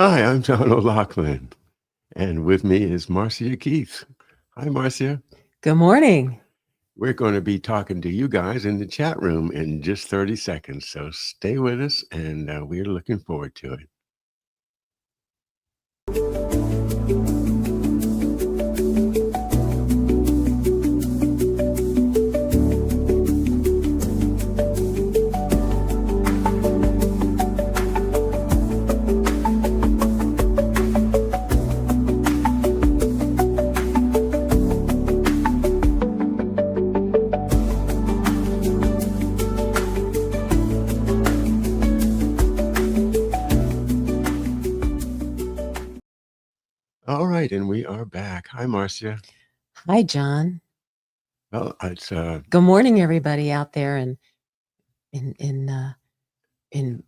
Hi, I'm John O'Loughlin, and with me is Marcia Keith. Hi, Marcia. Good morning. We're going to be talking to you guys in the chat room in just 30 seconds, so stay with us, and we're looking forward to it. All right, and we are back. Hi, Marcia. Hi, John. Well, it's Good morning, everybody out there in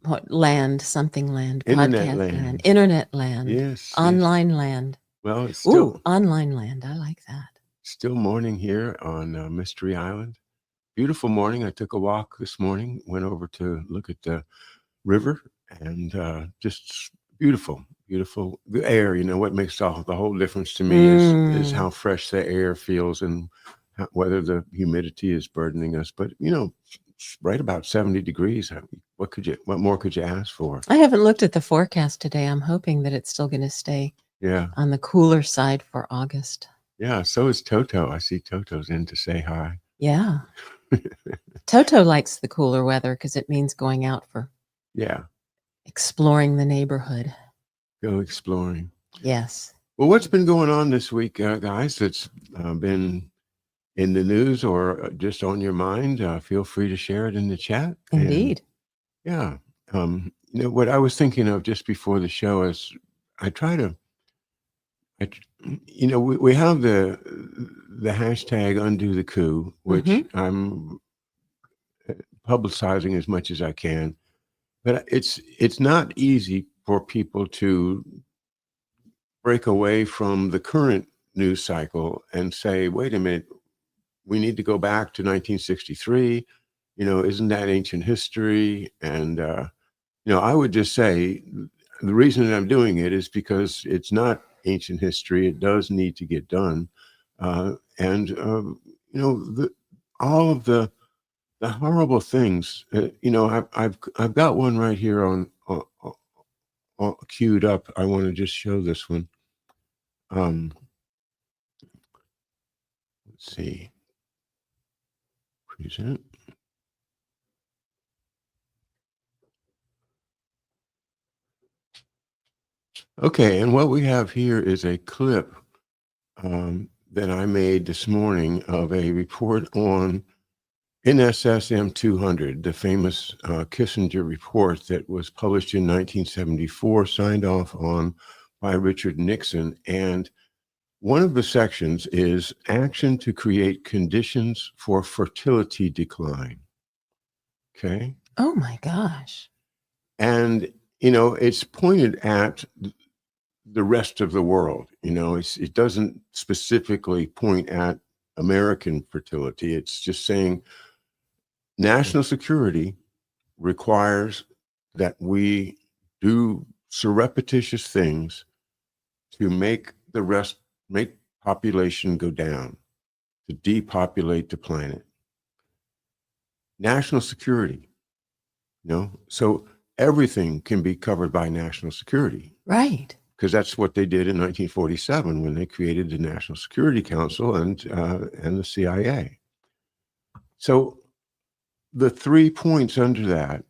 what land? Something land, internet podcast land, land. internet land, Yes, yes. online land. Well, it's Ooh, online land. I like that. still morning here on Mystery Island. Beautiful morning. I took a walk this morning, went over to look at the river, and just beautiful, beautiful. The air, what makes the whole difference to me is how fresh the air feels and whether the humidity is burdening us. But it's right about 70 degrees. What more could you ask for? I haven't looked at the forecast today. I'm hoping that it's still going to stay on the cooler side for August. Yeah, so is Toto. I see Toto's in to say hi. Yeah. Toto likes the cooler weather because it means going out for exploring the neighborhood. Go exploring. Yes. Well, what's been going on this week, guys, that's been in the news or just on your mind? Feel free to share it in the chat. Indeed. And, what I was thinking of just before the show is we have the hashtag undo the coup, which I'm publicizing as much as I can, but it's not easy for people to break away from the current news cycle and say, wait a minute, we need to go back to 1963. Isn't that ancient history? And I would just say the reason that I'm doing it is because it's not ancient history. It does need to get done. All of the horrible things, I've got one right here on queued up. I want to just show this one. Let's see. Present. Okay, and what we have here is a clip that I made this morning of a report on NSSM 200, the famous Kissinger report that was published in 1974, signed off on by Richard Nixon. And one of the sections is action to create conditions for fertility decline. Okay. Oh my gosh. And, it's pointed at the rest of the world. It doesn't specifically point at American fertility. It's just saying national security requires that we do surreptitious things to make population go down, to depopulate the planet. National security, so everything can be covered by national security. Right. Because that's what they did in 1947 when they created the National Security Council and the CIA. So the 3 points under that,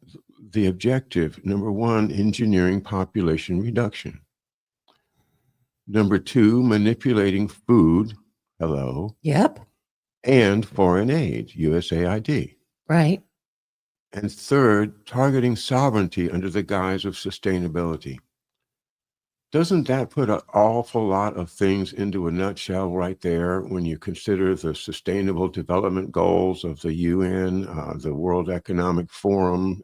the objective, number one, engineering population reduction. Number two, manipulating food. Hello. Yep. And foreign aid, USAID. Right. And third, targeting sovereignty under the guise of sustainability. Doesn't that put an awful lot of things into a nutshell right there when you consider the sustainable development goals of the UN, the World Economic Forum,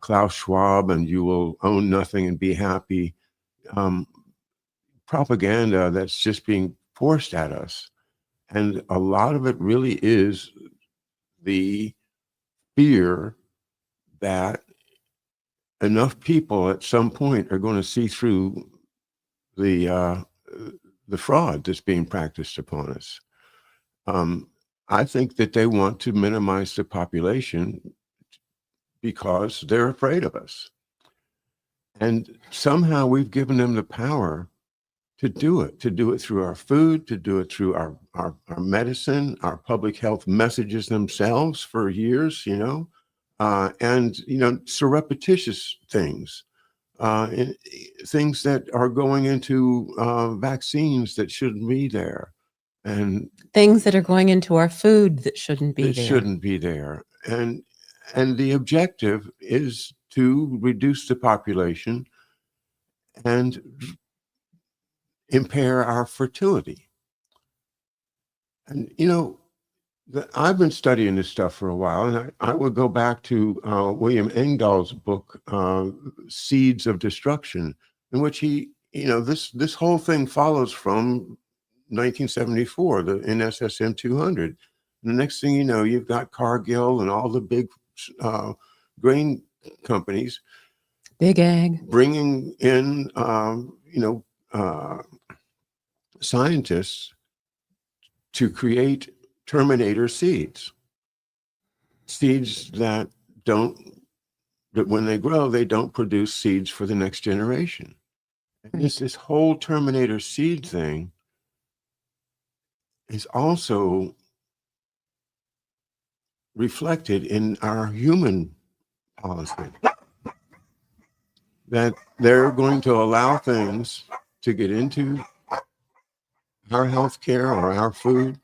Klaus Schwab, and you will own nothing and be happy? Propaganda that's just being forced at us. And a lot of it really is the fear that enough people at some point are going to see through the fraud that's being practiced upon us. I think that they want to minimize the population because they're afraid of us. And somehow we've given them the power to do it through our food, to do it through our medicine, our public health messages themselves for years, and, surreptitious things, and things that are going into vaccines that shouldn't be there. And things that are going into our food that shouldn't be there. And the objective is to reduce the population and impair our fertility. And I've been studying this stuff for a while, and I would go back to William Engdahl's book, Seeds of Destruction, in which he, this whole thing follows from 1974, the NSSM 200. And the next thing you know, you've got Cargill and all the big grain companies, big ag, bringing in, scientists to create terminator seeds that when they grow, they don't produce seeds for the next generation. And right. this whole terminator seed thing is also reflected in our human policy, that they're going to allow things to get into our health care or our food.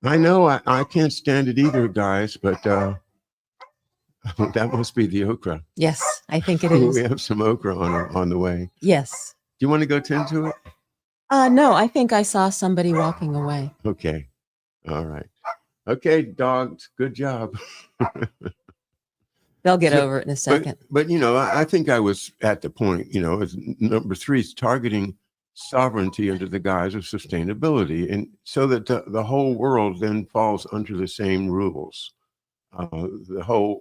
I know I can't stand it either, guys, but that must be the okra. Yes, I think it is. We have some okra on the way. Yes. Do you want to go tend to it? No, I think I saw somebody walking away. Okay. All right. Okay, dogs, good job. They'll get over it in a second. But I think I was at the point, as number 3 is targeting sovereignty under the guise of sustainability, and so that the whole world then falls under the same rules. The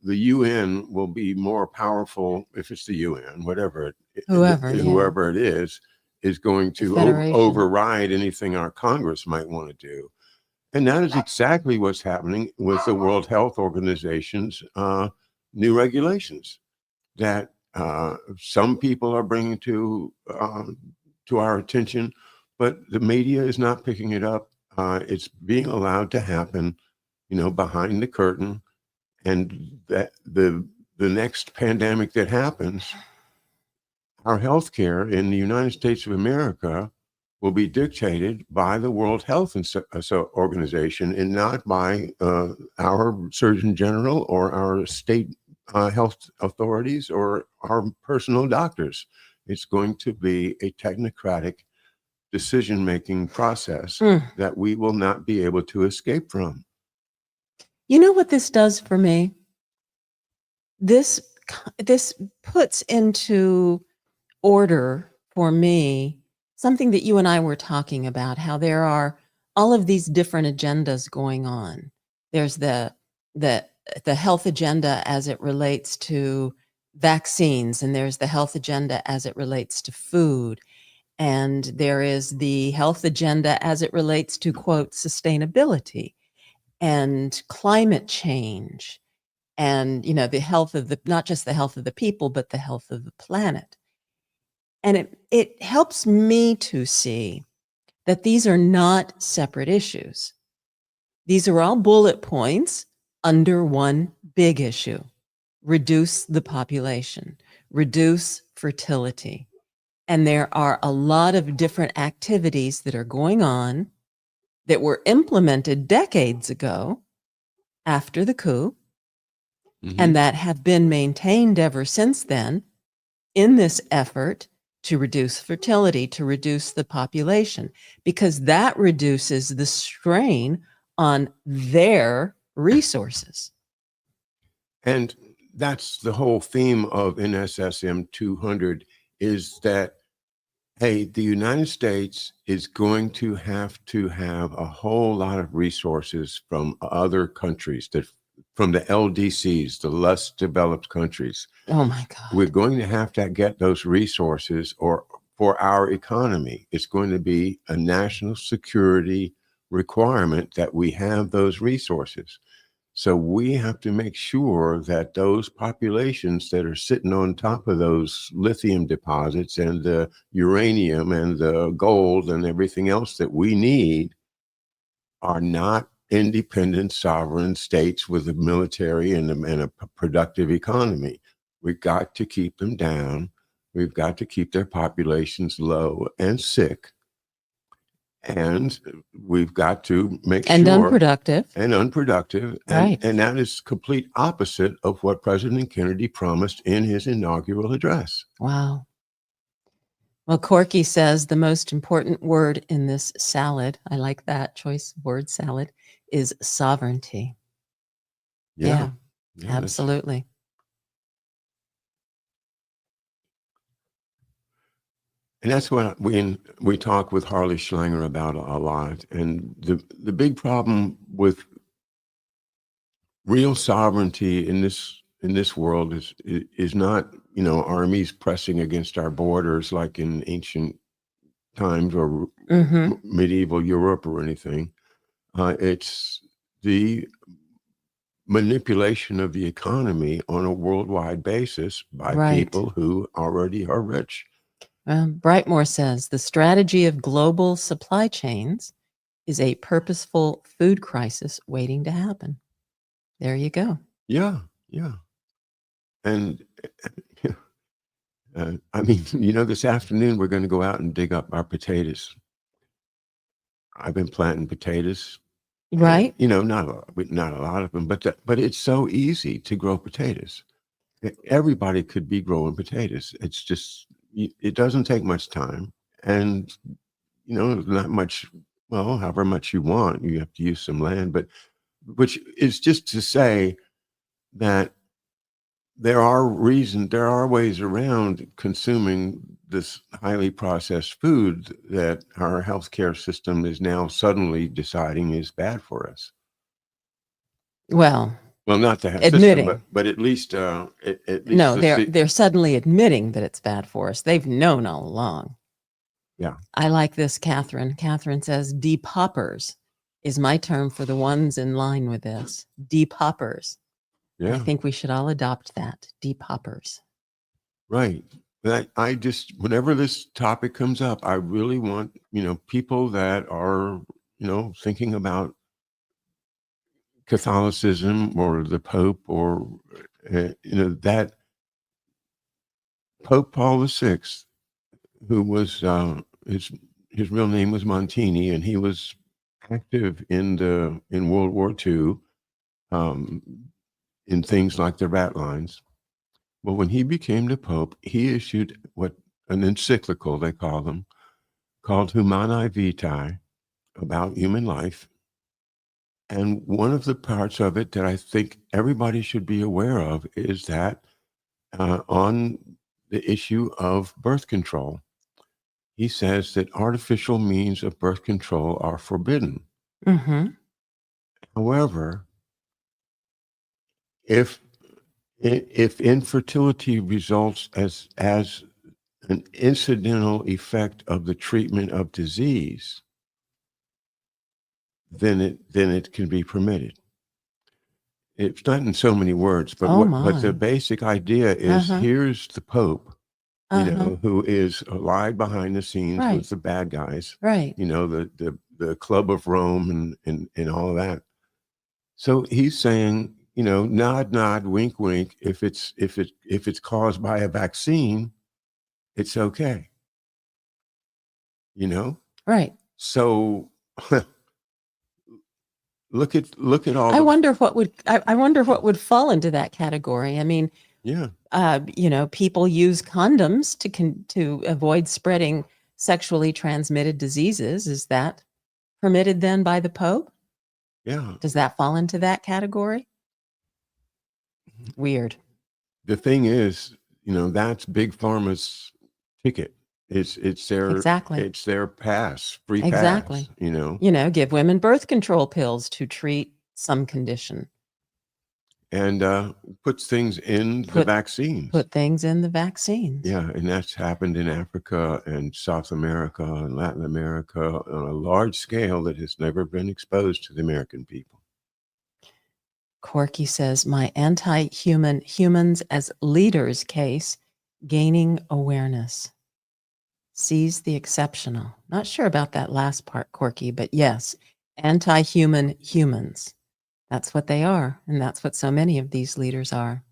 UN will be more powerful if it's the UN, whoever it is going to override anything our Congress might want to do. And that is exactly what's happening with the World Health Organization's new regulations that some people are bringing to our attention, but the media is not picking it up. It's being allowed to happen, behind the curtain, and that the next pandemic that happens, our healthcare in the United States of America will be dictated by the World Health Organization and not by our Surgeon General or our state health authorities or our personal doctors. It's going to be a technocratic decision-making process that we will not be able to escape from. You know what this does for me? This puts into order for me something that you and I were talking about, how there are all of these different agendas going on. There's the health agenda as it relates to vaccines, and there's the health agenda as it relates to food, and there is the health agenda as it relates to, quote, sustainability and climate change, and the health of not just the health of the people, but the health of the planet. And it helps me to see that these are not separate issues. These are all bullet points under one big issue: reduce the population, reduce fertility. And there are a lot of different activities that are going on that were implemented decades ago after the coup, and that have been maintained ever since then in this effort to reduce fertility, to reduce the population, because that reduces the strain on their resources. And that's the whole theme of NSSM 200, is that, hey, the United States is going to have a whole lot of resources from other countries that from the LDCs, the less developed countries. Oh my God. We're going to have to get those resources or for our economy. It's going to be a national security requirement that we have those resources. So we have to make sure that those populations that are sitting on top of those lithium deposits and the uranium and the gold and everything else that we need are not independent sovereign states with a military and a productive economy. We've got to keep them down. We've got to keep their populations low and sick. And we've got to make And sure unproductive. and unproductive. Right. And that is complete opposite of what President Kennedy promised in his inaugural address. Wow. Well, Corky says the most important word in this salad, I like that choice of word, salad, is sovereignty. Yeah, Yeah, absolutely. And that's what we talk with Harley Schlanger about a lot. And the big problem with real sovereignty in this world is not, armies pressing against our borders like in ancient times or medieval Europe or anything. It's the manipulation of the economy on a worldwide basis by people who already are rich. Brightmore says the strategy of global supply chains is a purposeful food crisis waiting to happen. There you go. Yeah. And I mean, this afternoon we're going to go out and dig up our potatoes. I've been planting potatoes. Right. And, not a lot of them, but it's so easy to grow potatoes. Everybody could be growing potatoes. It's just, it doesn't take much time. And, not much, well, however much you want, you have to use some land, but which is just to say that there are ways around consuming this highly processed food that our healthcare system is now suddenly deciding is bad for us. Well, not the admitting. system, but at least at least no, they're suddenly admitting that it's bad for us. They've known all along. Yeah. I like this, Catherine. Catherine says depoppers is my term for the ones in line with this. Depoppers. Yeah. I think we should all adopt that. Depoppers. Right. But I just, whenever this topic comes up, I really want, people that are, thinking about Catholicism or the Pope or, that Pope Paul VI, who was, his real name was Montini, and he was active in World War II, in things like the rat lines. Well, when he became the Pope, he issued an encyclical, they call them, called Humanae Vitae, about human life. And one of the parts of it that I think everybody should be aware of is that on the issue of birth control, he says that artificial means of birth control are forbidden. Mm-hmm. However, if infertility results as an incidental effect of the treatment of disease, then it can be permitted. It's not in so many words, but but the basic idea is here's the Pope, who is alive behind the scenes with the bad guys, right? The Club of Rome and all of that. So he's saying, nod, nod, wink, wink. If it's caused by a vaccine, it's okay. Right. So look at all. I wonder what would fall into that category. I mean, yeah. People use condoms to avoid spreading sexually transmitted diseases. Is that permitted then by the Pope? Yeah. Does that fall into that category? Weird. The thing is, that's Big Pharma's ticket. It's their pass, free pass. Give women birth control pills to treat some condition. and puts things in the Put vaccines. put things in the vaccines. Yeah, and that's happened in Africa and South America and Latin America on a large scale that has never been exposed to the American people. Corky says, my anti-human humans as leaders case gaining awareness. Sees the exceptional. Not sure about that last part, Corky, but yes, anti-human humans. That's what they are, and that's what so many of these leaders are.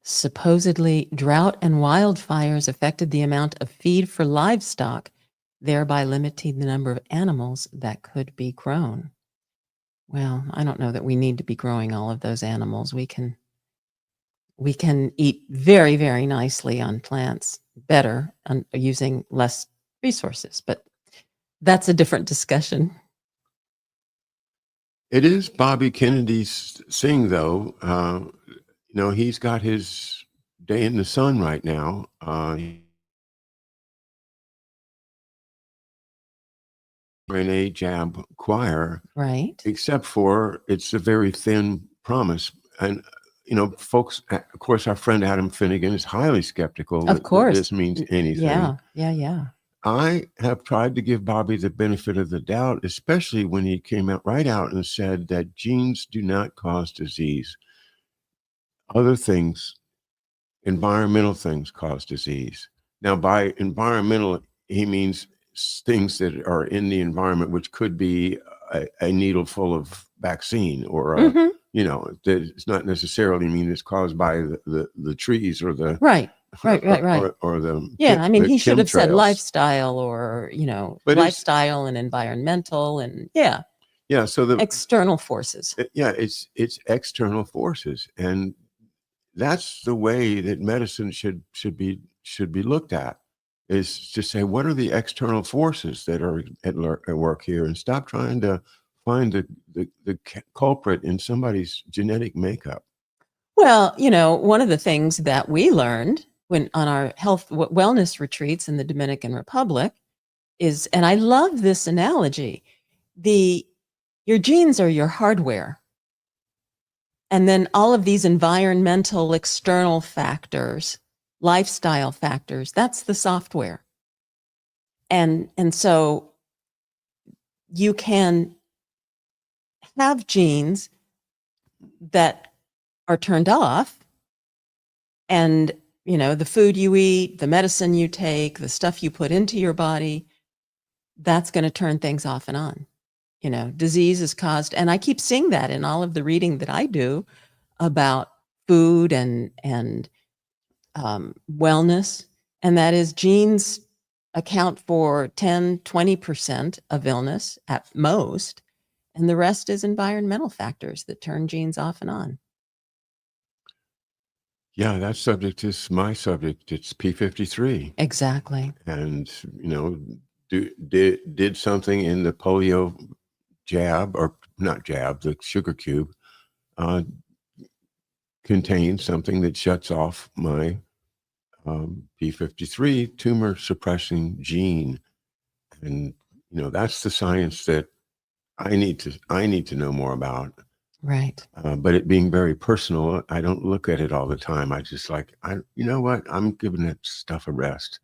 Supposedly, drought and wildfires affected the amount of feed for livestock, thereby limiting the number of animals that could be grown. Well, I don't know that we need to be growing all of those animals. We can eat very, very nicely on plants, better on using less resources, but that's a different discussion. It is Bobby Kennedy's thing, though. He's got his day in the sun right now. RNA jab choir, Right. except for it's a very thin promise. And, folks, of course, our friend Adam Finnegan is highly skeptical Of that course. this means anything. Yeah. I have tried to give Bobby the benefit of the doubt, especially when he came out and said that genes do not cause disease. Other things, environmental things, cause disease. Now, by environmental, he means things that are in the environment, which could be a needle full of vaccine or Mhm. it's not necessarily mean it's caused by the trees or the Right. or the Yeah, I mean, the he should have said chemtrails. lifestyle or, But lifestyle and environmental and so the external forces. it's external forces, and that's the way that medicine should be looked at, is to say, what are the external forces that are at work here, and stop trying to find the culprit in somebody's genetic makeup. Well, one of the things that we learned when on our health wellness retreats in the Dominican Republic is, and I love this analogy, your genes are your hardware. And then all of these environmental external factors, lifestyle factors, that's the software. And so you can have genes that are turned off, and the food you eat, the medicine you take, the stuff you put into your body, that's going to turn things off and on. Disease is caused, and I keep seeing that in all of the reading that I do about food and wellness, and that is genes account for 10-20% of illness at most, and the rest is environmental factors that turn genes off and on. Yeah, that subject is my subject. It's P53. Exactly. And, did something in the polio jab, or not jab, the sugar cube, contains something that shuts off my P53 tumor suppressing gene. And, that's the science that I need to know more about. Right. But it being very personal, I don't look at it all the time. I just you know what? I'm giving that stuff a rest.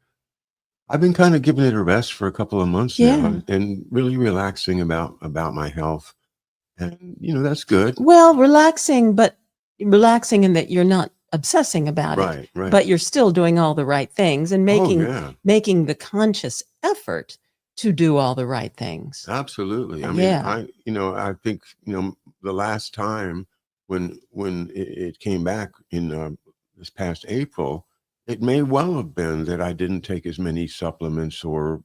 I've been kind of giving it a rest for a couple of months now, and really relaxing about my health. And, that's good. Well, relaxing in that you're not obsessing about it, Right. but you're still doing all the right things and making the conscious effort to do all the right things. Absolutely. I mean, I think, the last time when it came back in this past April, it may well have been that I didn't take as many supplements or,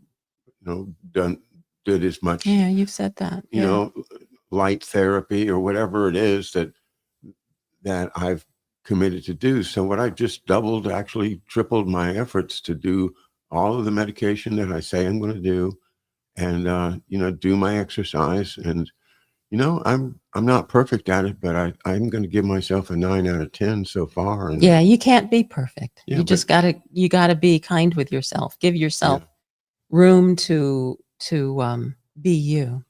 did as much. Yeah, you've said that. Light therapy or whatever it is that I've committed to do. So what I just actually tripled my efforts to do all of the medication that I say I'm going to do, and do my exercise. And I'm not perfect at it, but I'm going to give myself a 9 out of 10 so far. And you can't be perfect. Yeah, You just gotta be kind with yourself. Give yourself room to be you.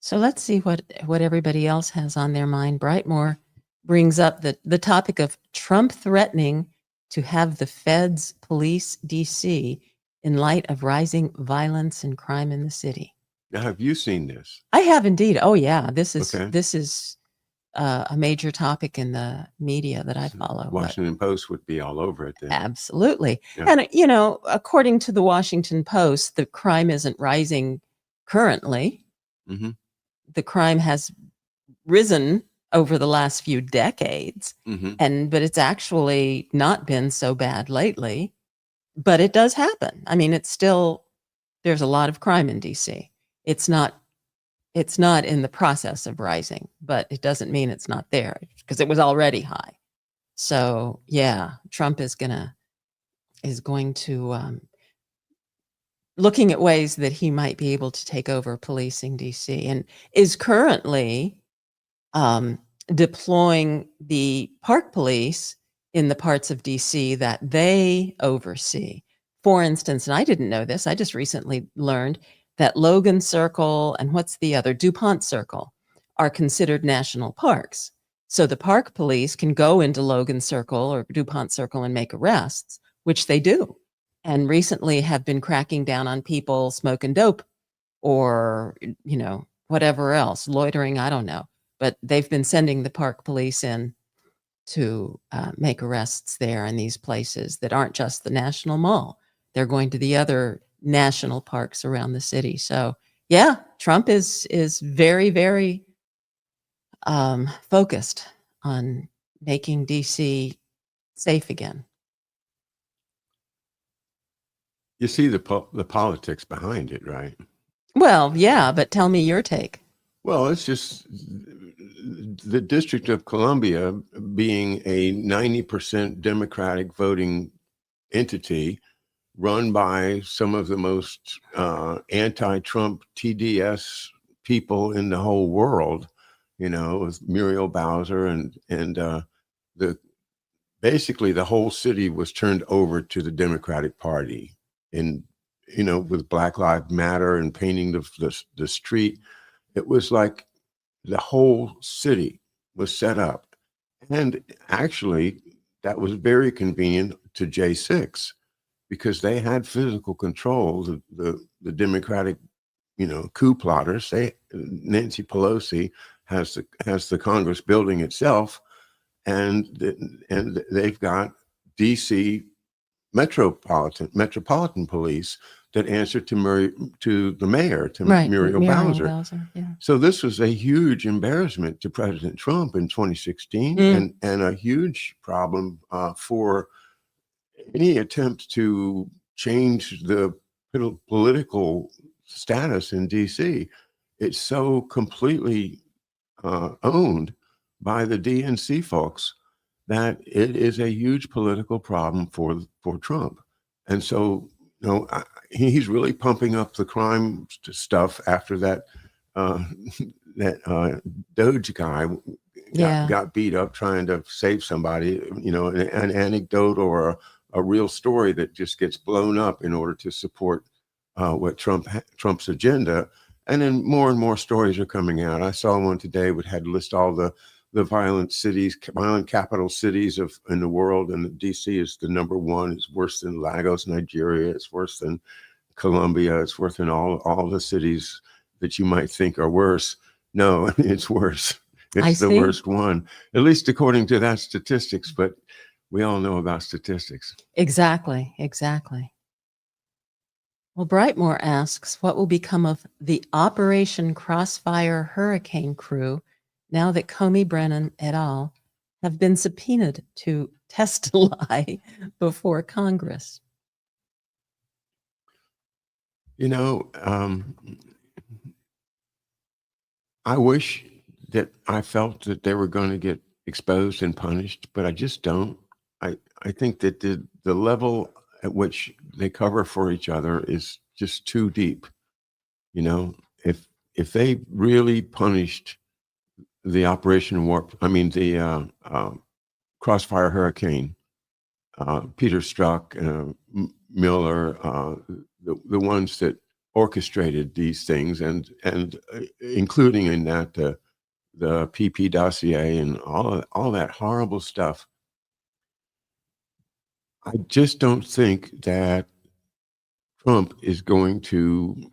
So let's see what everybody else has on their mind. Brightmore brings up the topic of Trump threatening to have the feds police DC in light of rising violence and crime in the city. Now, have you seen this? I have indeed. Oh yeah, this is Okay. a major topic in the media that I follow. Washington Post would be all over it then. Absolutely. Yeah. And, according to the Washington Post, the crime isn't rising currently. Mm-hmm. The crime has risen over the last few decades, Mm-hmm. but it's actually not been so bad lately. But it does happen. I mean, there's a lot of crime in DC. It's not in the process of rising, but it doesn't mean it's not there because it was already high. So yeah, Trump is going to looking at ways that he might be able to take over policing DC, and is currently deploying the park police in the parts of DC that they oversee. For instance, and I didn't know this, I just recently learned that Logan Circle and what's the other, DuPont Circle, are considered national parks. So the park police can go into Logan Circle or DuPont Circle and make arrests, which they do, and recently have been cracking down on people smoking dope or, whatever else, loitering, I don't know. But they've been sending the park police in to make arrests there in these places that aren't just the National Mall. They're going to the other national parks around the city. So yeah, Trump is very, very focused on making DC safe again. You see the politics behind it, right? Well, yeah, but tell me your take. Well, it's just the District of Columbia being a 90% Democratic voting entity run by some of the most anti-Trump TDS people in the whole world, with Muriel Bowser and basically the whole city was turned over to the Democratic Party, and with Black Lives Matter and painting the street. It was like the whole city was set up. And actually, that was very convenient to J6 because they had physical control. The Democratic, coup plotters. Nancy Pelosi has the Congress building itself, and they've got DC metropolitan police that answer to the mayor, to Muriel Bowser. Yeah. So this was a huge embarrassment to President Trump in 2016, and a huge problem for any attempt to change the political status in DC. It's so completely owned by the DNC folks that it is a huge political problem for Trump. And so, he's really pumping up the crime stuff after that Doge guy got beat up trying to save somebody, an anecdote or a real story that just gets blown up in order to support what Trump's agenda. And then more and more stories are coming out. I saw one today which had to list all the violent capital cities in the world, and DC is the number one. It's worse than Lagos, Nigeria. It's worse than Colombia. It's worse than all the cities that you might think are worse. No, it's worse. It's the worst one, at least according to that statistics. But we all know about statistics. Exactly. Well, Brightmore asks, what will become of the Operation Crossfire Hurricane crew now that Comey Brennan et al. Have been subpoenaed to testify before Congress? I wish that I felt that they were going to get exposed and punished, but I just don't. I think that the level at which they cover for each other is just too deep. If they really punished the the Crossfire Hurricane, Peter Strzok, Miller, the ones that orchestrated these things, and including in that the PP dossier and all that horrible stuff. I just don't think that Trump is going to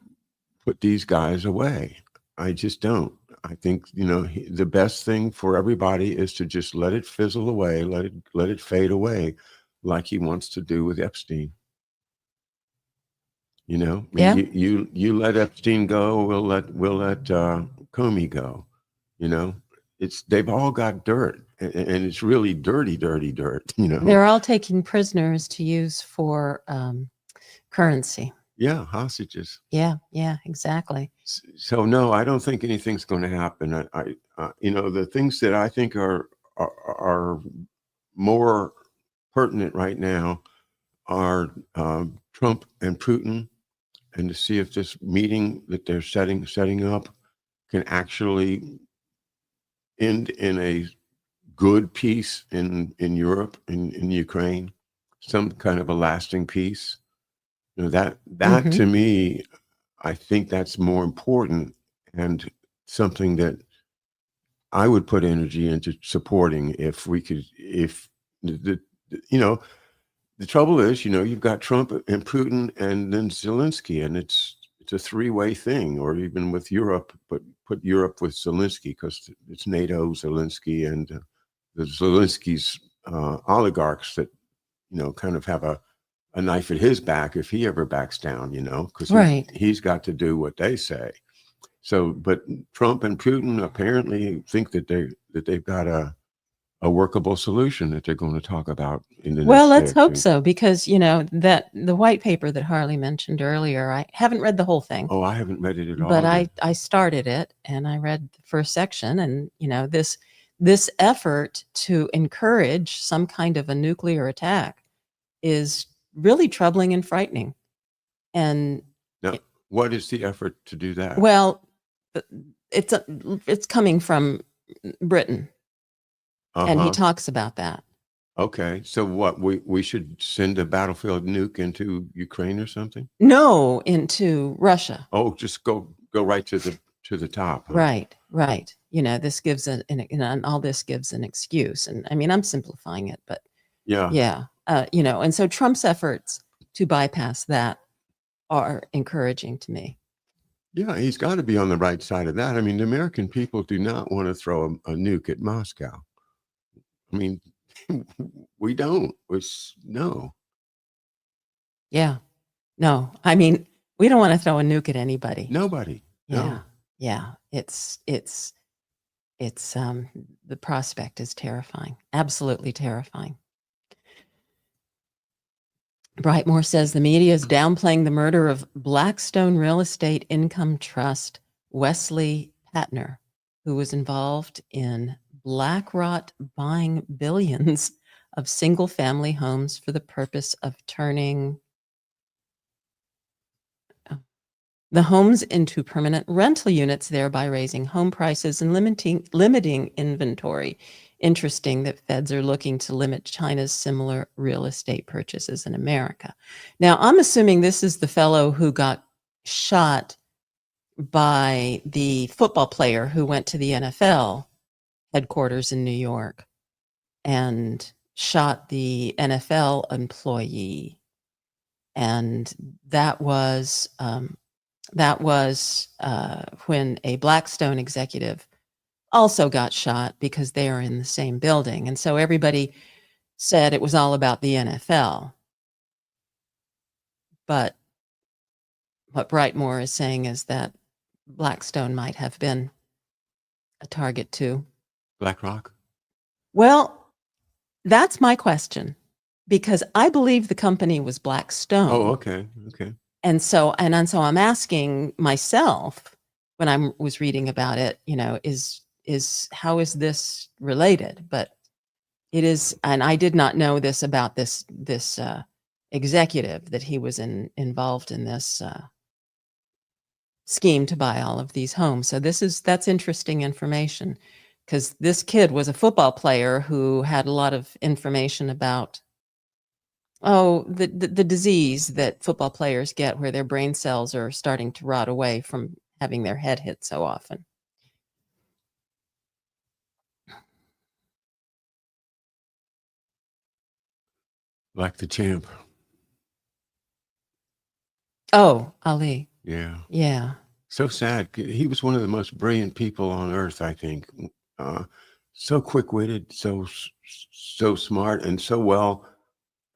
put these guys away. I just don't. I think, the best thing for everybody is to just let it fizzle away, let it fade away, like he wants to do with Epstein. I mean, Yeah. you let Epstein go, we'll let Comey go. They've all got dirt, and it's really dirty dirt. They're all taking prisoners to use for currency. Yeah, hostages. Yeah, exactly. So no, I don't think anything's going to happen. The things that I think are more pertinent right now are Trump and Putin, and to see if this meeting that they're setting up can actually end in a good peace in Europe, in Ukraine, some kind of a lasting peace. That to me, I think that's more important, and something that I would put energy into supporting if we could. If the trouble is, you've got Trump and Putin and then Zelensky, and it's a three-way thing, or even with Europe, but put Europe with Zelensky, because it's NATO, Zelensky, and the Zelensky's oligarchs that kind of have a knife at his back if he ever backs down, because he's got to do what they say. So, but Trump and Putin apparently think that they've got a workable solution that they're going to talk about in the next Well, let's day or hope two. so, because that the white paper that Harley mentioned earlier, I haven't read the whole thing. Oh, I haven't read it at all. But I started it, and I read the first section, and this effort to encourage some kind of a nuclear attack is really troubling and frightening. And Now, what is the effort to do that? well, it's coming from Britain, and he talks about that. Okay, so what, we should send a battlefield nuke into Ukraine or something? No, into Russia. Oh, just go right to the top. Huh? Right. This gives all this gives an excuse, and I mean, I'm simplifying it, but Yeah. and so Trump's efforts to bypass that are encouraging to me. Yeah, he's got to be on the right side of that. I mean, the American people do not want to throw a nuke at Moscow. I mean, we don't. No. Yeah. No, I mean, we don't want to throw a nuke at anybody. Nobody. Yeah. No. Yeah. It's the prospect is terrifying. Absolutely terrifying. Brightmore says the media is downplaying the murder of Blackstone Real Estate Income Trust Wesley Patner, who was involved in BlackRock buying billions of single-family homes for the purpose of turning the homes into permanent rental units, thereby raising home prices and limiting inventory. Interesting that feds are looking to limit China's similar real estate purchases in America. Now, I'm assuming this is the fellow who got shot by the football player who went to the NFL headquarters in New York and shot the NFL employee. And that was when a Blackstone executive also got shot because they are in the same building. And so everybody said it was all about the NFL. But what Brightmore is saying is that Blackstone might have been a target too. BlackRock? Well, that's my question, because I believe the company was Blackstone. Oh, okay. And so I'm asking myself when I was reading about it, is how is this related? But it is, and I did not know this about this executive, that he was involved in this scheme to buy all of these homes. So that's interesting information, because this kid was a football player who had a lot of information about Oh, the disease that football players get where their brain cells are starting to rot away from having their head hit so often. Like the champ. Oh, Ali. Yeah. Yeah. So sad. He was one of the most brilliant people on earth, I think. Uh, so quick-witted, so smart, and so well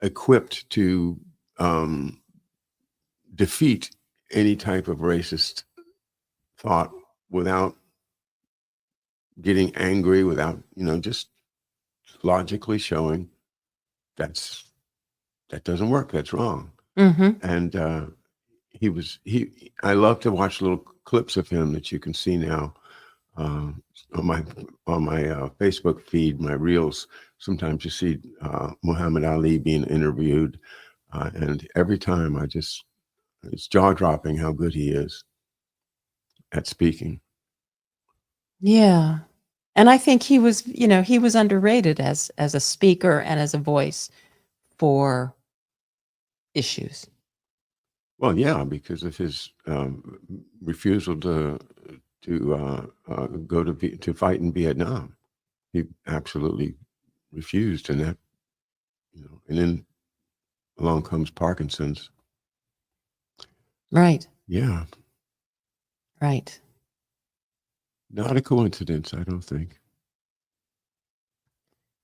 equipped to defeat any type of racist thought without getting angry, without just logically showing that doesn't work. That's wrong. Mm-hmm. And I love to watch little clips of him that you can see now on my Facebook feed, my reels. Sometimes you see Muhammad Ali being interviewed, and every time it's jaw dropping how good he is at speaking. Yeah. And I think he was, he was underrated as a speaker and as a voice for issues. Well, yeah, because of his refusal to go to fight in Vietnam. He absolutely refused, and that and then along comes Parkinson's. Right. Yeah, Right. not a coincidence, I don't think.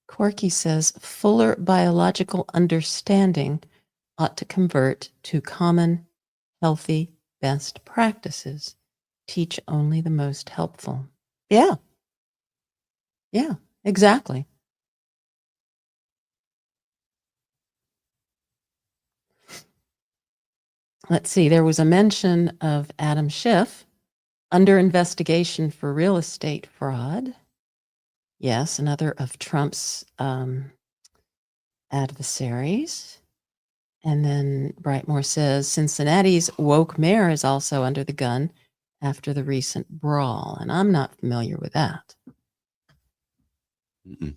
Corky says fuller biological understanding ought to convert to common, healthy, best practices. Teach only the most helpful. Yeah. Yeah, exactly. Let's see. There was a mention of Adam Schiff under investigation for real estate fraud. Yes, another of Trump's adversaries. And then Brightmore says Cincinnati's woke mayor is also under the gun after the recent brawl. And I'm not familiar with that. Mm-mm.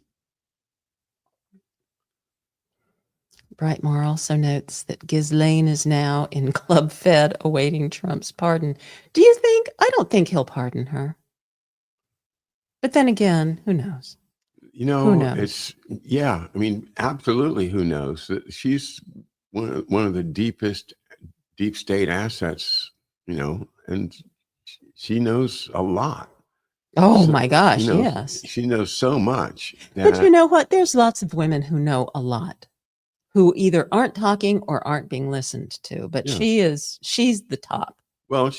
Brightmore also notes that Ghislaine is now in Club Fed awaiting Trump's pardon. Do you think? I don't think he'll pardon her. But then again, who knows? Who knows? I mean, absolutely. Who knows? She's one of the deepest deep state assets, and she knows a lot. Oh So, my gosh, yes. she knows so much But you that, know what? There's lots of women who know a lot, who either aren't talking or aren't being listened to. But yeah. she's the top. Well,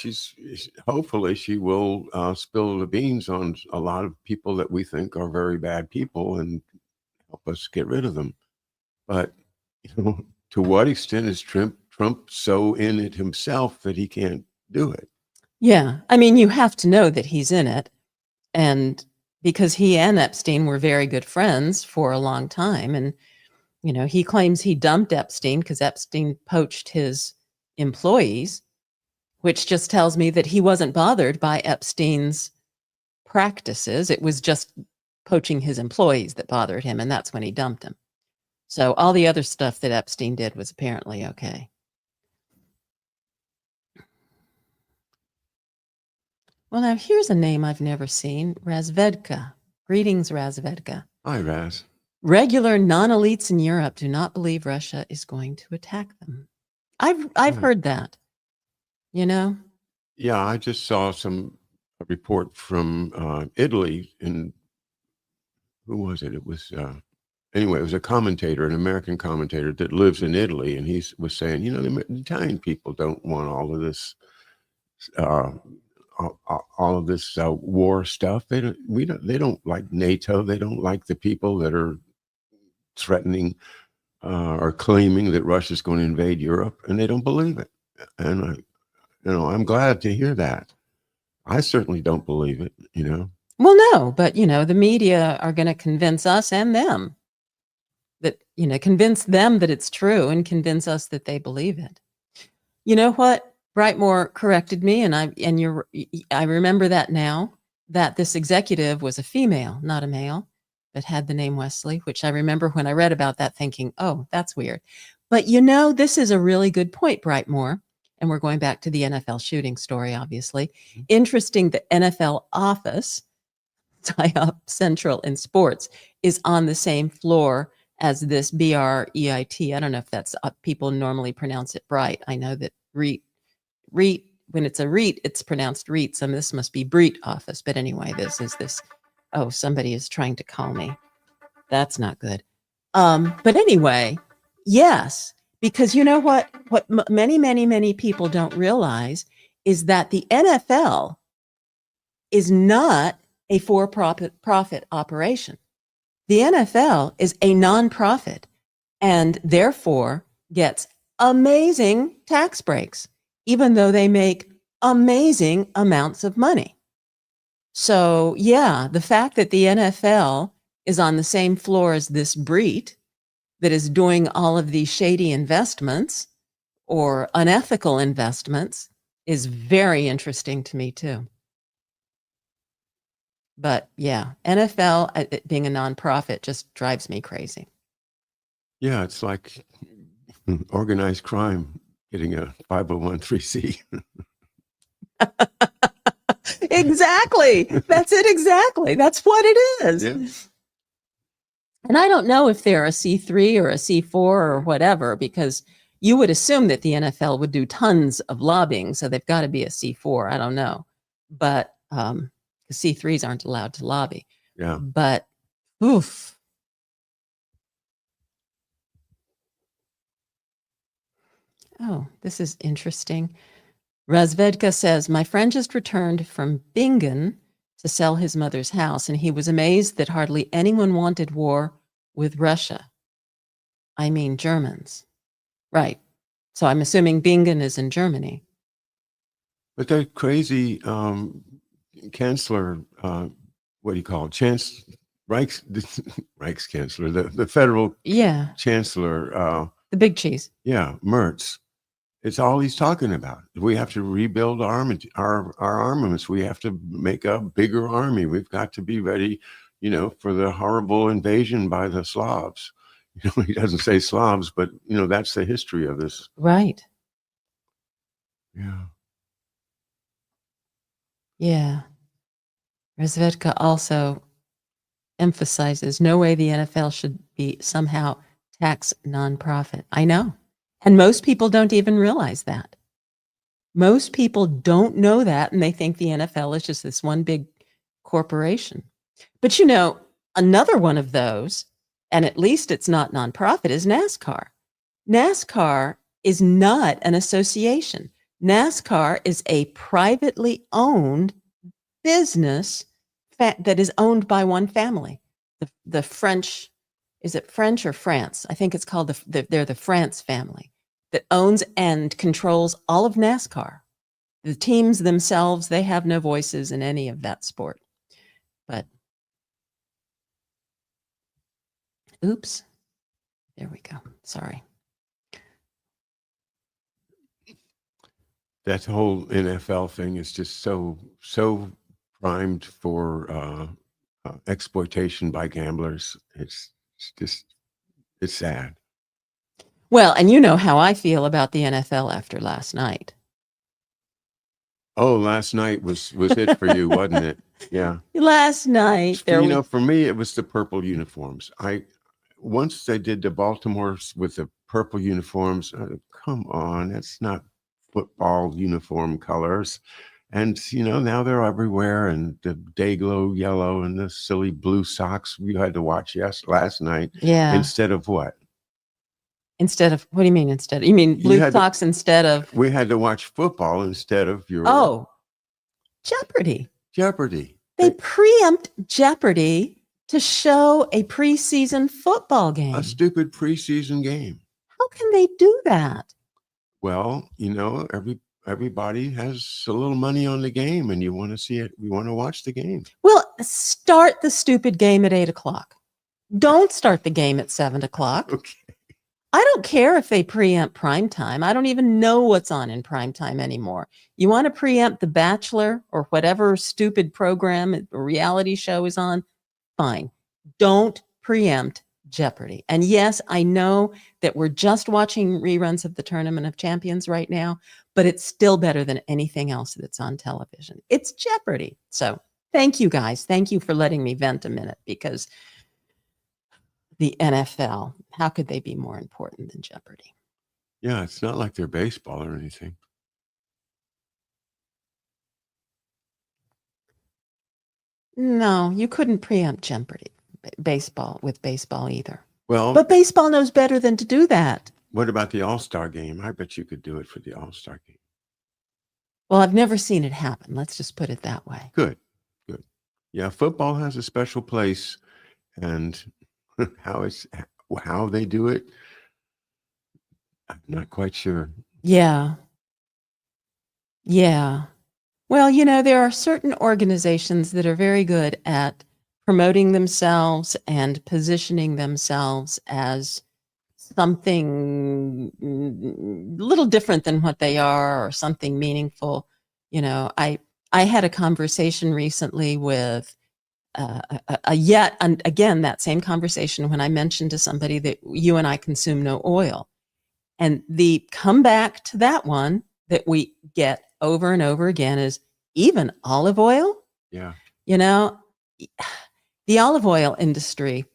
hopefully she will spill the beans on a lot of people that we think are very bad people and help us get rid of them. But to what extent is Trump so in it himself that he can't do it? Yeah. I mean, you have to know that he's in it. And because he and Epstein were very good friends for a long time. And, he claims he dumped Epstein because Epstein poached his employees, which just tells me that he wasn't bothered by Epstein's practices. It was just poaching his employees that bothered him. And that's when he dumped him. So all the other stuff that Epstein did was apparently okay. Well, now here's a name I've never seen, Razvedka. Greetings, Razvedka. Hi, Raz. Regular non-elites in Europe do not believe Russia is going to attack them. I've heard that. Yeah, I just saw a report from Italy, and who was it? It was anyway. It was a commentator, an American commentator that lives in Italy, and he was saying, the Italian people don't want all of this, all of this war stuff. They don't. They don't like NATO. They don't like the people that are threatening or claiming that Russia's going to invade Europe, and they don't believe it. And I'm glad to hear that. I certainly don't believe it. Well, no, but the media are going to convince us and them that, convince them that it's true and convince us that they believe it. You know what? Brightmore corrected me, and I remember that now, that this executive was a female, not a male, that had the name Wesley, which I remember when I read about that thinking, oh, that's weird. But this is a really good point, Brightmore. And we're going back to the NFL shooting story, obviously. Interesting, the NFL office, tie-up Central in sports, is on the same floor as this BREIT. I don't know if that's people normally pronounce it Bright. I know that REIT, when it's a REIT, it's pronounced REIT. So this must be BREIT office. But anyway, this is this. Oh, somebody is trying to call me. That's not good. But anyway, yes, because you know what many, many, many people don't realize is that the NFL is not a for-profit operation. The NFL is a nonprofit and therefore gets amazing tax breaks, even though they make amazing amounts of money. So, yeah, the fact that the NFL is on the same floor as this BREIT that is doing all of these shady investments or unethical investments is very interesting to me too. But yeah, NFL it being a nonprofit just drives me crazy. Yeah, it's like organized crime getting a 501(c)(3). Exactly. That's it. Exactly. That's what it is. Yeah. And I don't know if they're a C3 or a C4 or whatever, because you would assume that the NFL would do tons of lobbying. So they've got to be a C4. I don't know. But C3s aren't allowed to lobby. Yeah. But oof. Oh, this is interesting. Razvedka says, my friend just returned from Bingen to sell his mother's house, and he was amazed that hardly anyone wanted war with Russia. I mean, Germans. Right. So I'm assuming Bingen is in Germany. But that crazy chancellor, what do you call it? Reichschancellor, the federal chancellor. The big cheese. Yeah, Merz. It's all he's talking about. We have to rebuild our armaments. We have to make a bigger army. We've got to be ready, for the horrible invasion by the Slavs. He doesn't say Slavs, but, that's the history of this. Right. Yeah. Yeah. Razvedka also emphasizes no way the NFL should be somehow tax nonprofit. I know. And most people don't even realize that. Most people don't know that, and they think the NFL is just this one big corporation. But another one of those, and at least it's not nonprofit, is NASCAR. NASCAR is not an association. NASCAR is a privately owned business that is owned by one family. The French, is it French or France? I think it's called they're the France family that owns and controls all of NASCAR. The teams themselves, they have no voices in any of that sport. But oops, there we go. Sorry. That whole NFL thing is just so primed for exploitation by gamblers. It's sad. Well, and you know how I feel about the NFL after last night. Oh, last night was it for you, wasn't it? Yeah. Last night. For me, it was the purple uniforms. Once they did the Baltimore's with the purple uniforms, come on, that's not football uniform colors. And, now they're everywhere, and the Dayglow yellow and the silly blue socks we had to watch last night. Yeah. Instead of what? Instead of, what do you mean instead? You mean blue socks instead of? We had to watch football instead of your. Oh, Jeopardy. Jeopardy. They preempt Jeopardy to show a preseason football game. A stupid preseason game. How can they do that? Well, everybody has a little money on the game, and you want to see it. You want to watch the game. Well, start the stupid game at 8:00. Don't start the game at 7:00. Okay. I don't care if they preempt primetime. I don't even know what's on in primetime anymore. You want to preempt The Bachelor or whatever stupid program or reality show is on? Fine. Don't preempt Jeopardy. And yes, I know that we're just watching reruns of the Tournament of Champions right now, but it's still better than anything else that's on television. It's Jeopardy. So thank you guys. Thank you for letting me vent a minute, because the NFL, how could they be more important than Jeopardy? Yeah, it's not like they're baseball or anything. No, you couldn't preempt Jeopardy, baseball, with baseball either. Well, But baseball knows better than to do that. what about the All-Star game? I bet you could do it for the All-Star game. Well, I've never seen it happen. Let's just put it that way. Good. Yeah, football has a special place, and how they do it, I'm not quite sure. Yeah. Yeah. Well, there are certain organizations that are very good at promoting themselves and positioning themselves as something a little different than what they are, or something meaningful. I had a conversation recently with and again, that same conversation when I mentioned to somebody that you and I consume no oil. And the comeback to that one that we get over and over again is, even olive oil? Yeah. The olive oil industry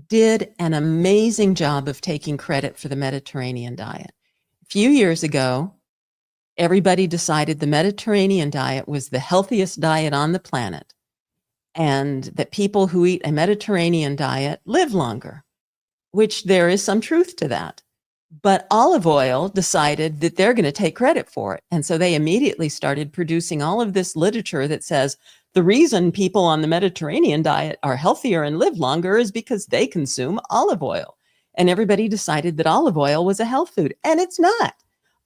did an amazing job of taking credit for the Mediterranean diet. A few years ago, everybody decided the Mediterranean diet was the healthiest diet on the planet, and that people who eat a Mediterranean diet live longer, which there is some truth to that. But olive oil decided that they're going to take credit for it. And so they immediately started producing all of this literature that says the reason people on the Mediterranean diet are healthier and live longer is because they consume olive oil. And everybody decided that olive oil was a health food. And it's not.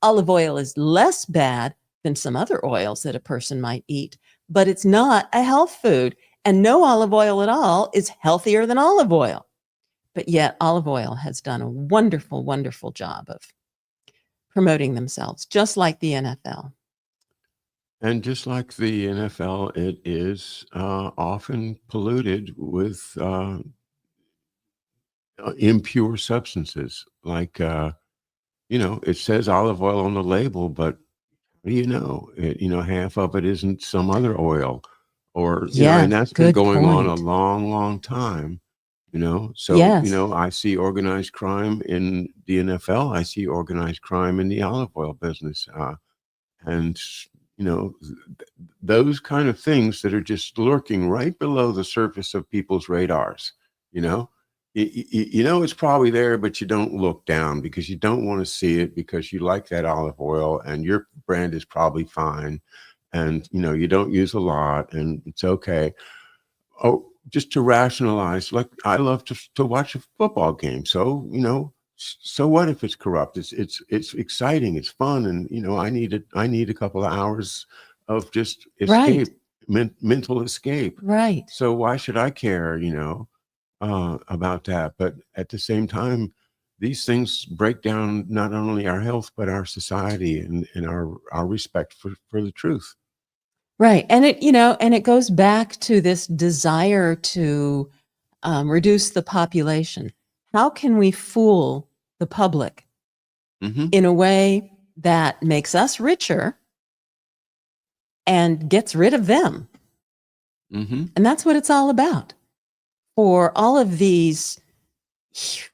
Olive oil is less bad than some other oils that a person might eat, but it's not a health food. And no olive oil at all is healthier than olive oil. But yet olive oil has done a wonderful, wonderful job of promoting themselves, just like the NFL. And just like the NFL, it is often polluted with impure substances. Like, it says olive oil on the label, but what do you know? Half of it isn't some other oil, or, and that's been good going on a point. long, long time. So, Yes. I see organized crime in the NFL. I see organized crime in the olive oil business. And, those kind of things that are just lurking right below the surface of people's radars, it's probably there, but you don't look down because you don't want to see it, because you like that olive oil and your brand is probably fine. And, you don't use a lot and it's okay. Oh, just to rationalize, like, I love to watch a football game. So, so what if it's corrupt? It's exciting. It's fun. And, I need a couple of hours of just escape, mental escape. Right. So why should I care, about that? But at the same time, these things break down not only our health, but our society and our respect for the truth. Right. And it goes back to this desire to reduce the population. How can we fool the public in a way that makes us richer and gets rid of them? And that's what it's all about. For all of these,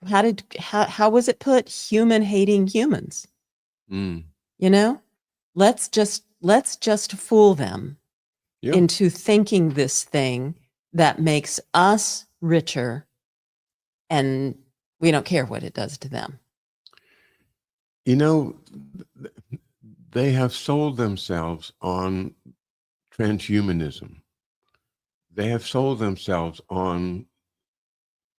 how was it put? Human hating humans. Let's just fool them into thinking this thing that makes us richer, and we don't care what it does to them. They have sold themselves on transhumanism. They have sold themselves on,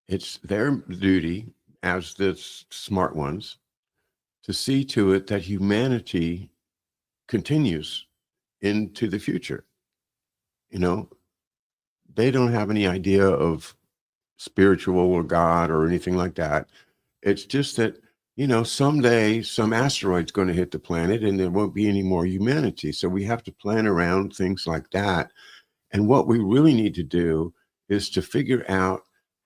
it's their duty as the smart ones to see to it that humanity continues into the future. They don't have any idea of spiritual or God or anything like that. It's just that, someday some asteroid's going to hit the planet and there won't be any more humanity. So we have to plan around things like that. And what we really need to do is to figure out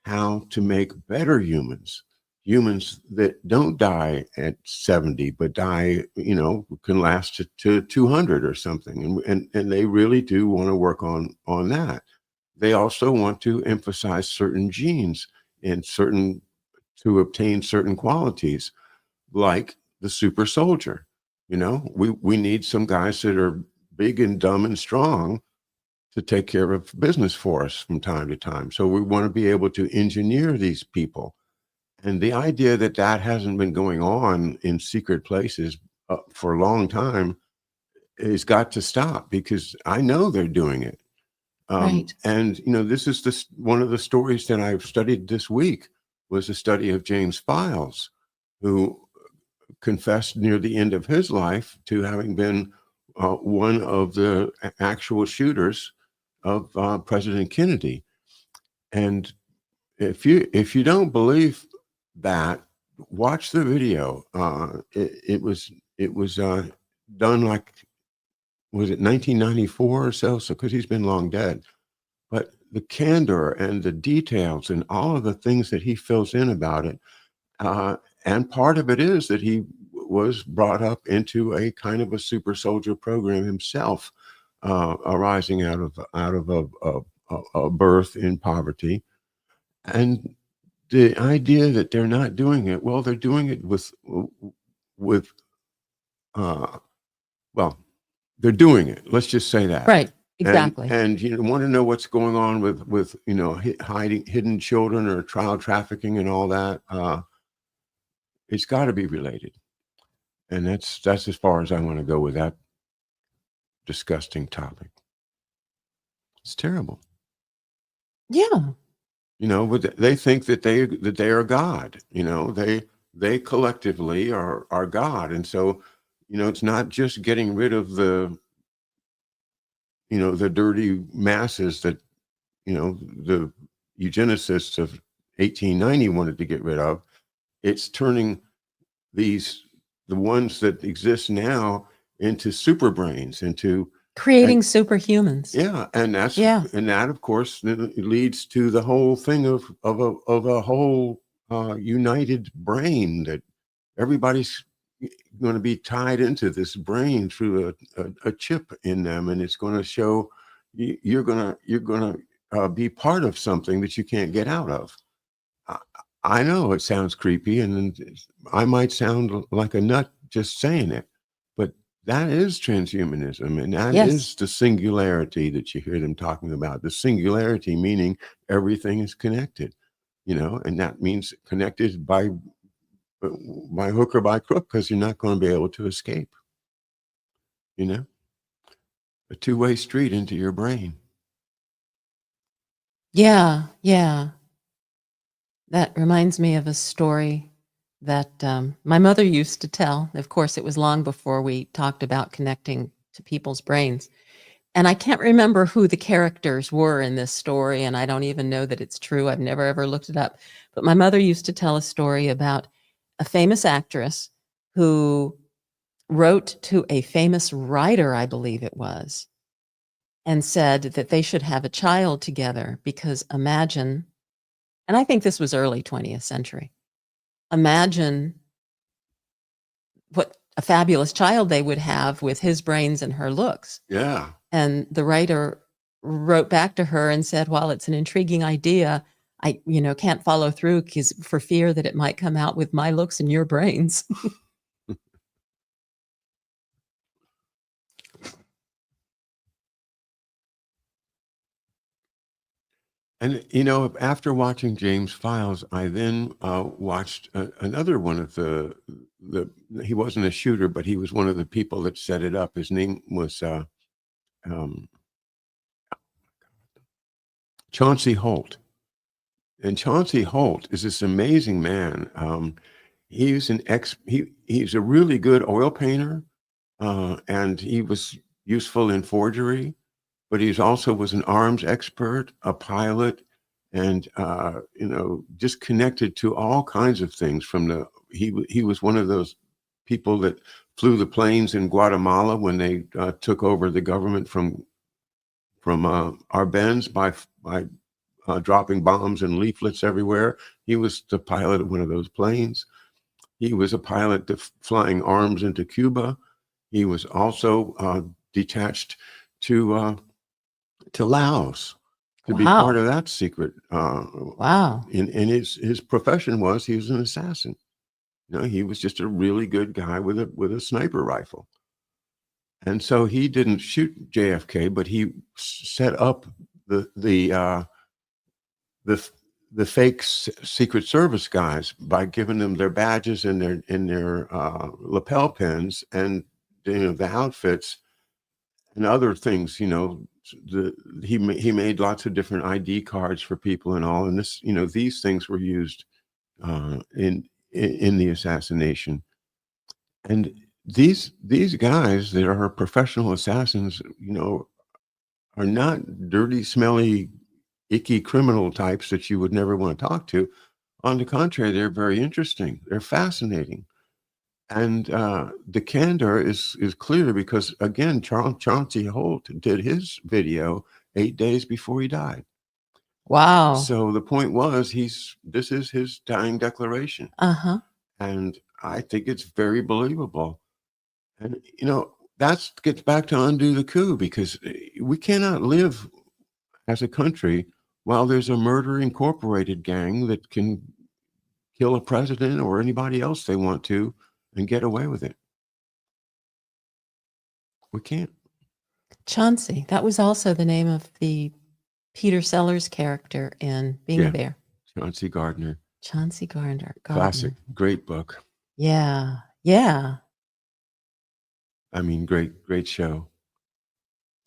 how to make better humans, humans that don't die at 70, but die, can last to 200 or something. And they really do want to work on that. They also want to emphasize certain genes and to obtain certain qualities, like the super soldier. We need some guys that are big and dumb and strong to take care of business for us from time to time. So we want to be able to engineer these people. And the idea that that hasn't been going on in secret places for a long time has got to stop, because I know they're doing it. Right. And this is one of the stories that I've studied this week was a study of James Files, who confessed near the end of his life to having been one of the actual shooters of President Kennedy. And if you don't believe that, watch the video. It was done, like, was it 1994 or so? So because he's been long dead, but the candor and the details and all of the things that he fills in about it, and part of it is that he was brought up into a kind of a super soldier program himself, arising out of a birth in poverty. And the idea that they're not doing it, well, they're doing it with uh, well, they're doing it. Let's just say that. Right. Exactly. And want to know what's going on with hiding hidden children or child trafficking and all that. It's got to be related, and that's as far as I want to go with that disgusting topic. It's terrible. Yeah. But they think that they are God. They collectively are God, and so it's not just getting rid of the dirty masses that the eugenicists of 1890 wanted to get rid of. It's turning the ones that exist now into super brains, Creating superhumans. and that, of course, leads to the whole thing of a whole united brain, that everybody's going to be tied into this brain through a chip in them, and it's going to show you're going to be part of something that you can't get out of. I know it sounds creepy, and I might sound like a nut just saying it, but that is transhumanism, and that Yes. is the singularity that you hear them talking about. The singularity meaning everything is connected, and that means connected by hook or by crook, because you're not going to be able to escape. A two-way street into your brain. Yeah. Yeah. That reminds me of a story that my mother used to tell. Of course, it was long before we talked about connecting to people's brains. And I can't remember who the characters were in this story, and I don't even know that it's true. I've never ever looked it up. But my mother used to tell a story about a famous actress who wrote to a famous writer, I believe it was, and said that they should have a child together, because imagine, and I think this was early 20th century, imagine what a fabulous child they would have with his brains and her looks. Yeah. And the writer wrote back to her and said, "While it's an intriguing idea, I, can't follow through, because for fear that it might come out with my looks and your brains." And after watching James Files, I then watched another one of the. He wasn't a shooter, but he was one of the people that set it up. His name was Chauncey Holt, and Chauncey Holt is this amazing man. He's he's a really good oil painter, and he was useful in forgery. But he's also was an arms expert, a pilot, and just connected to all kinds of things. He was one of those people that flew the planes in Guatemala when they took over the government from Arbenz by dropping bombs and leaflets everywhere. He was the pilot of one of those planes. He was a pilot flying arms into Cuba. He was also detached to Laos to be part Wow. of that secret. Wow. And his profession was he was an assassin. You know, he was just a really good guy with a sniper rifle. And so he didn't shoot JFK, but he set up the fake Secret Service guys by giving them their badges and their lapel pins and the outfits and other things. He made lots of different ID cards for people and all. And these things were used in the assassination. And these guys that are professional assassins, are not dirty, smelly, icky criminal types that you would never want to talk to. On the contrary, they're very interesting. They're fascinating. And the candor is clear because, again, Chauncey Holt did his video 8 days before he died. Wow. So the point was, this is his dying declaration. Uh-huh. And I think it's very believable. And, that gets back to undo the coup, because we cannot live as a country while there's a murder incorporated gang that can kill a president or anybody else they want to and get away with it. We can't. Chauncey, that was also the name of the Peter Sellers character in Being There. Chauncey Gardner. Chauncey Gardner. Classic. Great book. Yeah. Yeah. I mean, great show.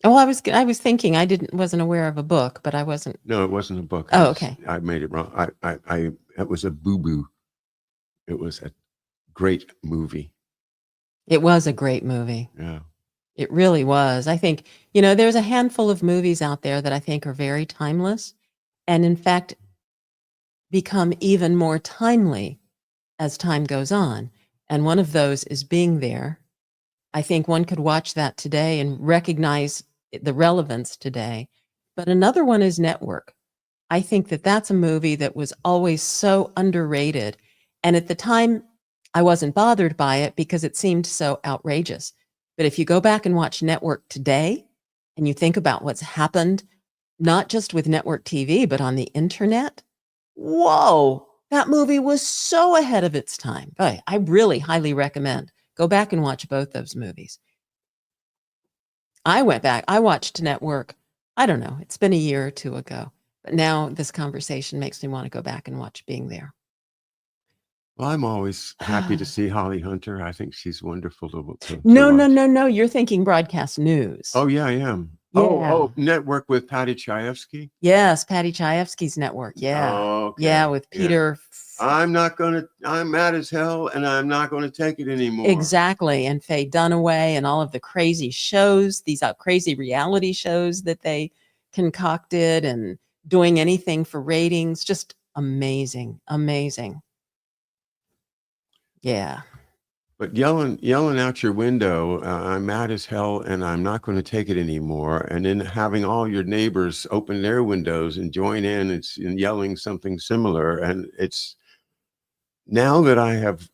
Oh, I was thinking wasn't aware of a book, but I wasn't. No, it wasn't a book. Oh, okay. I made it wrong. It was a boo-boo. It was a great movie. It was a great movie. Yeah. It really was. I think, there's a handful of movies out there that I think are very timeless and, in fact, become even more timely as time goes on. And one of those is Being There. I think one could watch that today and recognize the relevance today. But another one is Network. I think that that's a movie that was always so underrated. And at the time, I wasn't bothered by it because it seemed so outrageous. But if you go back and watch Network today and you think about what's happened, not just with network TV, but on the internet, whoa, that movie was so ahead of its time. Boy, I really highly recommend. Go back and watch both those movies. I went back. I watched Network. I don't know. It's been a year or two ago. But now this conversation makes me want to go back and watch Being There. Well, I'm always happy to see Holly Hunter. I think she's wonderful to No. You're thinking broadcast news. Oh, yeah, I am. Yeah. Oh, Network with Patty Chayefsky? Yes, Patty Chayefsky's Network. Yeah. Okay. Yeah, with Peter. Yeah. I'm mad as hell, and I'm not going to take it anymore. Exactly. And Faye Dunaway and all of the crazy shows, these crazy reality shows that they concocted and doing anything for ratings. Just amazing. Amazing. Yeah. But yelling out your window, I'm mad as hell and I'm not going to take it anymore. And then having all your neighbors open their windows and join in and yelling something similar. And it's now that I have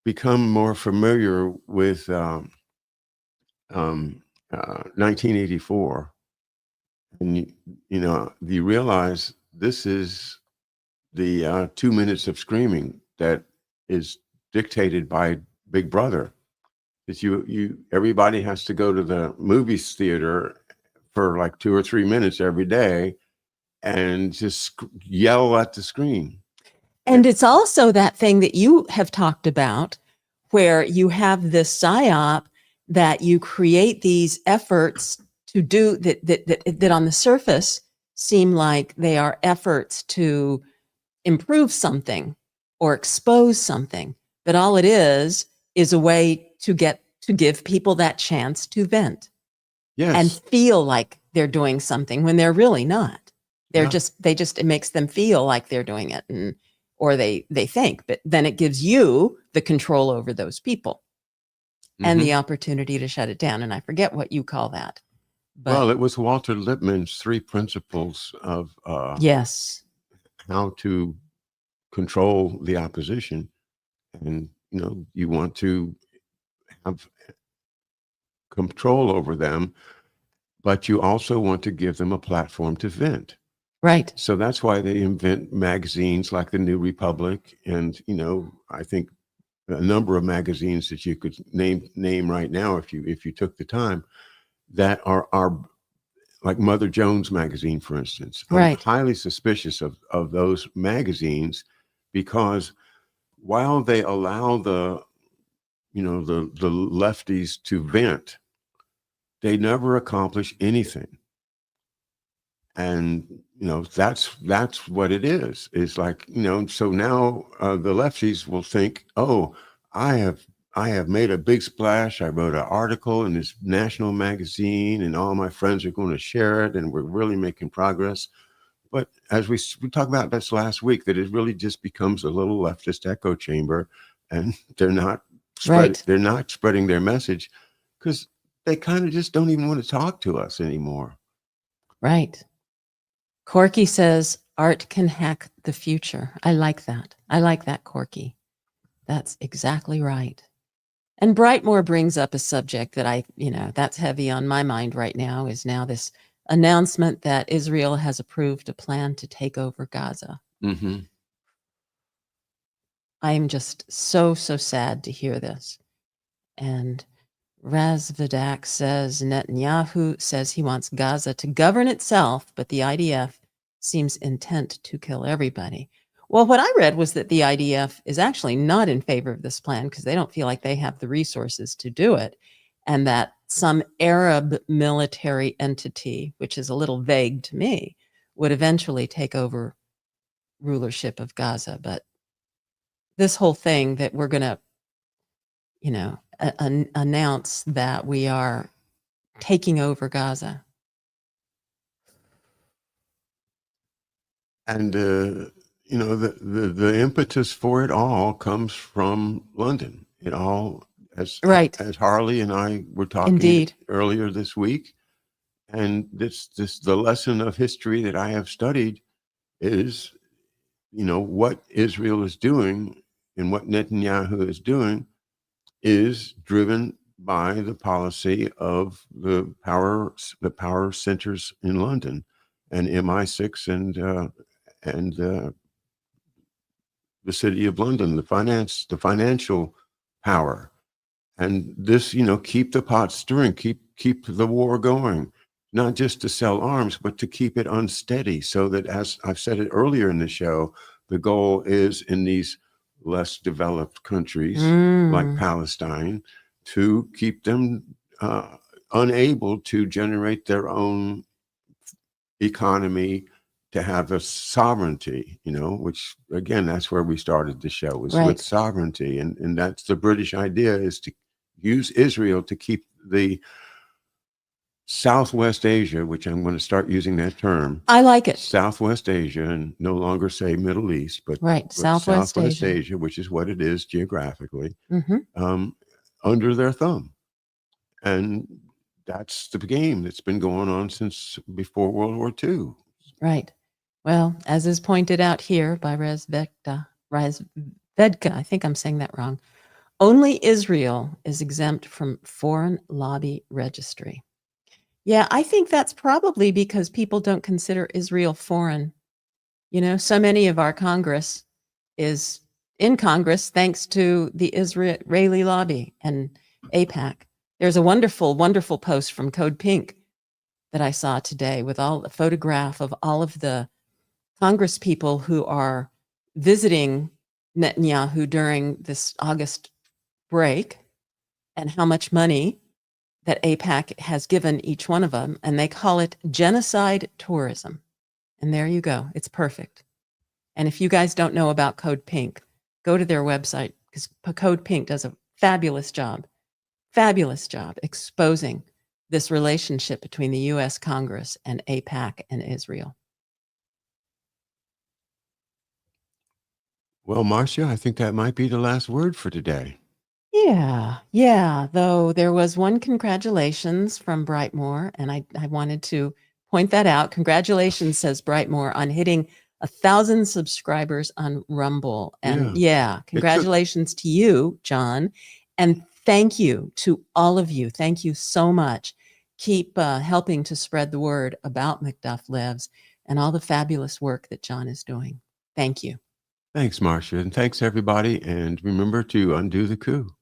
become more familiar with 1984, and you realize this is the 2 minutes of screaming that is dictated by Big Brother. That everybody has to go to the movies theater for like 2 or 3 minutes every day and just yell at the screen. And it's also that thing that you have talked about where you have this psyop that you create these efforts to do that on the surface seem like they are efforts to improve something or expose something. But all it is a way to give people that chance to vent. Yes. And feel like they're doing something when they're really not. It makes them feel like they're doing it or they think, but then it gives you the control over those people and the opportunity to shut it down. And I forget what you call that, But Well, it was Walter Lippmann's three principles of yes, how to control the opposition. And, you want to have control over them, but you also want to give them a platform to vent. right. So that's why they invent magazines like the New Republic. And, I think a number of magazines that you could name right now if you took the time that are like Mother Jones magazine, for instance. I'm Right. highly suspicious of those magazines because while they allow the lefties to vent, they never accomplish anything. And that's what it is. It's like, so now the lefties will think, oh, I have I have made a big splash. I wrote an article in this national magazine, and all my friends are going to share it, and we're really making progress. But as we talked about this last week, that it really just becomes a little leftist echo chamber, and Right. they're not spreading their message because they kind of just don't even want to talk to us anymore. Right. Corky says art can hack the future. I like that. I like that, Corky. That's exactly right. And Brightmore brings up a subject that that's heavy on my mind right now is now this announcement that Israel has approved a plan to take over Gaza. Mm-hmm. I am just so, so sad to hear this. And Razvadak says Netanyahu says he wants Gaza to govern itself, but the IDF seems intent to kill everybody. Well, what I read was that the IDF is actually not in favor of this plan because they don't feel like they have the resources to do it, and that some Arab military entity, which is a little vague to me, would eventually take over rulership of Gaza. But this whole thing that we're going to, announce that we are taking over Gaza. And the impetus for it all comes from London. It all, Right. as Harley and I were talking Indeed. earlier this week, and this the lesson of history that I have studied is, what Israel is doing and what Netanyahu is doing is driven by the policy of the power centers in London and MI6 and the city of London, the financial power, and this, keep the pot stirring, keep the war going, not just to sell arms, but to keep it unsteady, so that, as I've said it earlier in the show, the goal is in these less developed countries like Palestine to keep them unable to generate their own economy, to have a sovereignty, which again, that's where we started the show, is with Right. sovereignty. And that's the British idea, is to use Israel to keep the Southwest Asia, which I'm going to start using that term, I like it. Southwest Asia, and no longer say Middle East, but Right. Southwest Asia. Asia, which is what it is geographically, Hmm. under their thumb. And that's the game that's been going on since before World War II. Right. Well, as is pointed out here by Razvedka, I think I'm saying that wrong. Only Israel is exempt from foreign lobby registry. Yeah, I think that's probably because people don't consider Israel foreign. So many of our Congress is in Congress thanks to the Israeli lobby and APAC. There's a wonderful, wonderful post from Code Pink that I saw today with all the photograph of all of the Congress people who are visiting Netanyahu during this August break and how much money that APAC has given each one of them. And they call it genocide tourism. And there you go. It's perfect. And if you guys don't know about Code Pink, go to their website because Code Pink does a fabulous job exposing this relationship between the U.S. Congress and APAC and Israel. Well, Marcia, I think that might be the last word for today. Yeah. Though there was one congratulations from Brightmore, and I wanted to point that out. Congratulations, says Brightmore, on hitting 1,000 subscribers on Rumble. And Yeah. It took congratulations to you, John. And thank you to all of you. Thank you so much. Keep helping to spread the word about McDuff Lives and all the fabulous work that John is doing. Thank you. Thanks, Marcia, and thanks everybody. And remember to undo the coup.